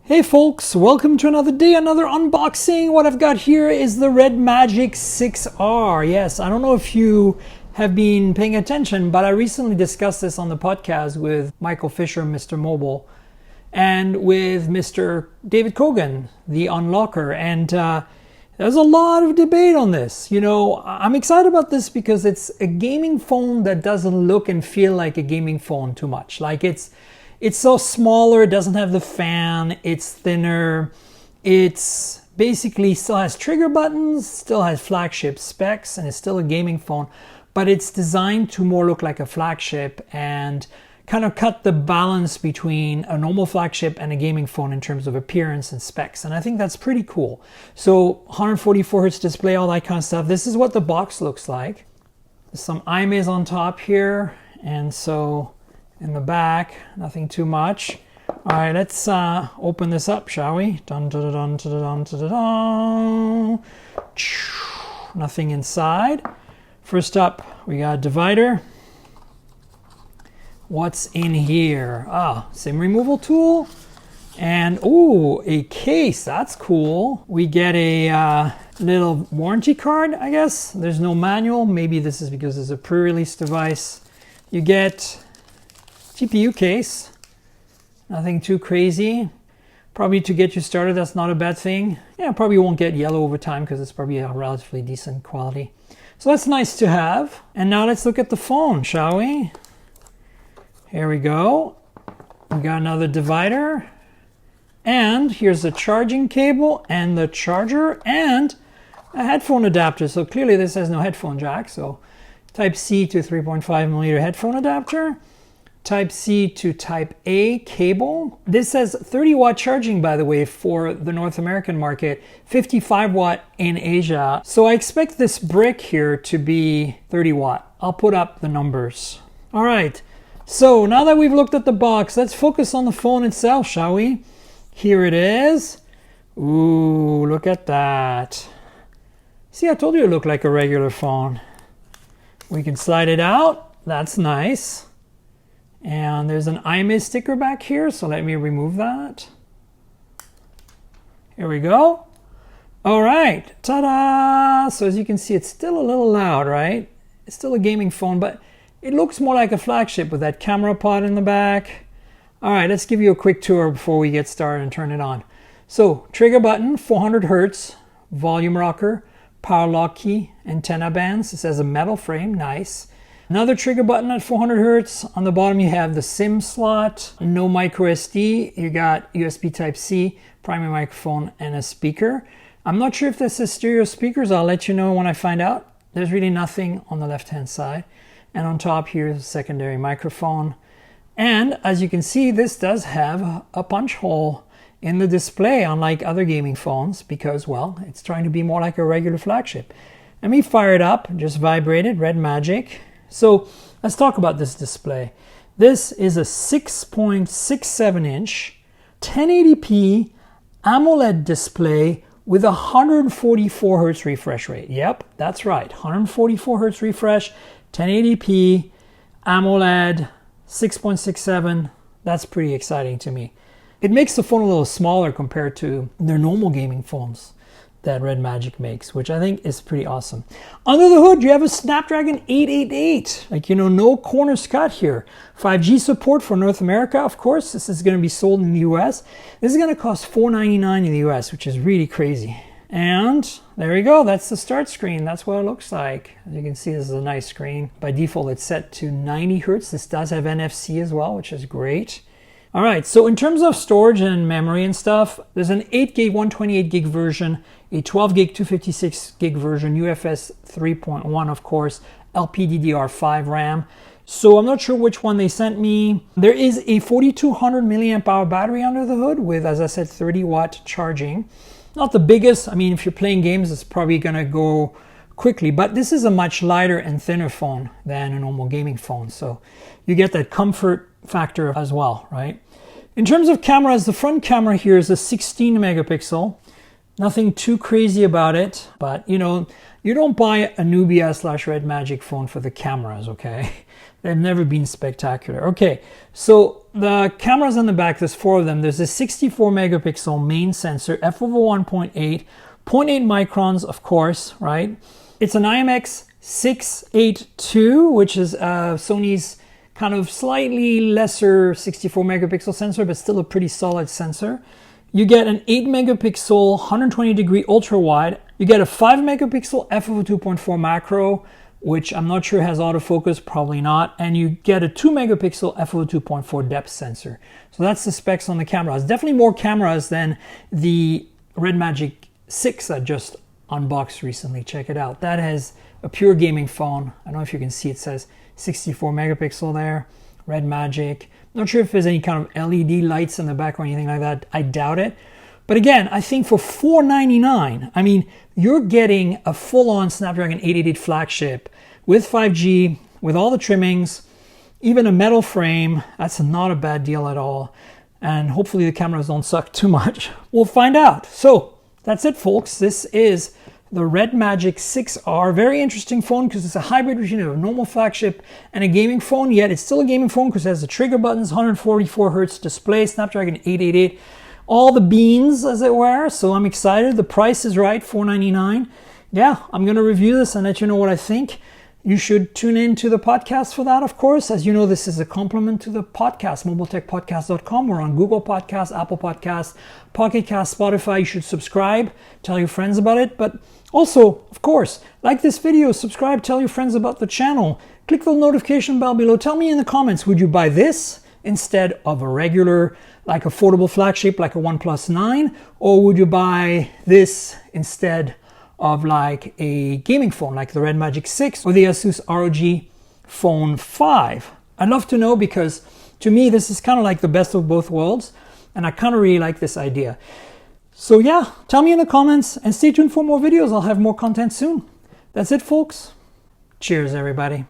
Hey folks, welcome to another day, another unboxing. What I've got here is the Red Magic 6R. Yes, I don't know if you have been paying attention, but I recently discussed this on the podcast with Michael Fisher, Mr. Mobile, and with Mr. David Kogan, the Unlocker. And there's a lot of debate on this. You know, I'm excited about this because it's a gaming phone that doesn't look and feel like a gaming phone too much. Like it's so smaller, it doesn't have the fan, it's thinner, it's basically still has trigger buttons, still has flagship specs, and it's still a gaming phone, but it's designed to more look like a flagship and kind of cut the balance between a normal flagship and a gaming phone in terms of appearance and specs. And I think that's pretty cool. So 144 Hz display, all that kind of stuff. This is what the box looks like. There's some IMEIs on top here, and so in the back, nothing too much. All right, let's open this up, shall we? Dun, dun, dun, dun, dun, dun, dun, dun. Nothing inside. First up, we got a divider. What's in here? SIM removal tool. And a case. That's cool. We get a little warranty card, I guess. There's no manual. Maybe this is because it's a pre-release device. You get GPU case, nothing too crazy. Probably to get you started, that's not a bad thing. Yeah, probably won't get yellow over time because it's probably a relatively decent quality. So that's nice to have. And now let's look at the phone, shall we? Here we go. We got another divider. And here's the charging cable and the charger and a headphone adapter. So clearly this has no headphone jack. So Type-C to 3.5mm headphone adapter. Type-C to Type-A cable. This says 30 watt charging, by the way, for the North American market, 55 watt in Asia. So I expect this brick here to be 30 watt. I'll put up the numbers. All right, so now that we've looked at the box, let's focus on the phone itself, shall we? Here it is. Ooh, look at that. See, I told you it looked like a regular phone. We can slide it out. That's nice. And there's an IMEI sticker back here, so let me remove that. Here we go. All right, ta-da! So as you can see, it's still a little loud, right? It's still a gaming phone, but it looks more like a flagship with that camera pod in the back. All right, let's give you a quick tour before we get started and turn it on. So trigger button, 400 Hertz, volume rocker, power lock key, antenna bands. It says a metal frame, nice. Another trigger button at 400 Hertz. On the bottom, you have the SIM slot, no micro SD. You got USB Type-C, primary microphone, and a speaker. I'm not sure if this is stereo speakers. I'll let you know when I find out. There's really nothing on the left-hand side. And on top here is a secondary microphone. And as you can see, this does have a punch hole in the display, unlike other gaming phones, because, well, it's trying to be more like a regular flagship. Let me fire it up. Just vibrated, Red Magic. So let's talk about this display. This is a 6.67 inch 1080p AMOLED display with 144 Hertz refresh rate. Yep, that's right. 144 Hertz refresh, 1080p AMOLED, 6.67. That's pretty exciting to me. It makes the phone a little smaller compared to their normal gaming phones that Red Magic makes, which I think is pretty awesome. Under the hood, you have a Snapdragon 888. Like, you know, no corners cut here. 5G support for North America, of course. This is going to be sold in the US. This is going to cost $499 in the US, which is really crazy. And there we go. That's the start screen. That's what it looks like. As you can see, this is a nice screen. By default, it's set to 90 Hertz. This does have NFC as well, which is great. All right, so in terms of storage and memory and stuff, there's an 8 gig 128 gig version, a 12 gig 256 gig version, UFS 3.1, of course, LPDDR5 RAM. So I'm not sure which one they sent me. There is a 4200 milliamp hour battery under the hood with, as I said, 30 watt charging. Not the biggest. I mean, if you're playing games, it's probably gonna go quickly, but this is a much lighter and thinner phone than a normal gaming phone. So you get that comfort factor as well, right? In terms of cameras, the front camera here is a 16 megapixel. Nothing too crazy about it, but you know, you don't buy a Nubia/Red Magic phone for the cameras, okay? They've never been spectacular. Okay, so the cameras on the back, there's 4 of them. There's a 64 megapixel main sensor, f/1.8, 0.8 microns, of course, right? It's an IMX682, which is Sony's kind of slightly lesser 64 megapixel sensor, but still a pretty solid sensor. You get an 8 megapixel 120 degree ultra wide. You get a 5 megapixel f/2.4 macro, which I'm not sure has autofocus, probably not. And you get a 2 megapixel f/2.4 depth sensor. So that's the specs on the camera. It's definitely more cameras than the Red Magic 6 I just unboxed recently. Check it out. That has a pure gaming phone. I don't know if you can see, it says 64 megapixel there, Red Magic. Not sure if there's any kind of LED lights in the back or anything like that. I doubt it. But again, I think for $499, I mean, you're getting a full-on Snapdragon 888 flagship with 5G, with all the trimmings, even a metal frame. That's not a bad deal at all. And hopefully the cameras don't suck too much. We'll find out. So that's it, folks. This is the Red Magic 6R. Very interesting phone because it's a hybrid between a normal flagship and a gaming phone, yet it's still a gaming phone because it has the trigger buttons, 144 Hertz display, Snapdragon 888, all the beans, as it were. So I'm excited. The price is right, $499. Yeah, I'm going to review this and let you know what I think. You should tune in to the podcast for that, of course. As you know, this is a complement to the podcast, mobiletechpodcast.com. We're on Google Podcasts, Apple Podcasts, Pocket Cast, Spotify. You should subscribe, tell your friends about it. But also, of course, like this video, subscribe, tell your friends about the channel. Click the notification bell below. Tell me in the comments, would you buy this instead of a regular, like affordable flagship like a OnePlus 9? Or would you buy this instead of like a gaming phone like the Red Magic 6 or the Asus ROG Phone 5? I'd love to know because to me this is kind of like the best of both worlds and I kind of really like this idea. So yeah, tell me in the comments and stay tuned for more videos. I'll have more content soon. That's it, folks. Cheers, everybody.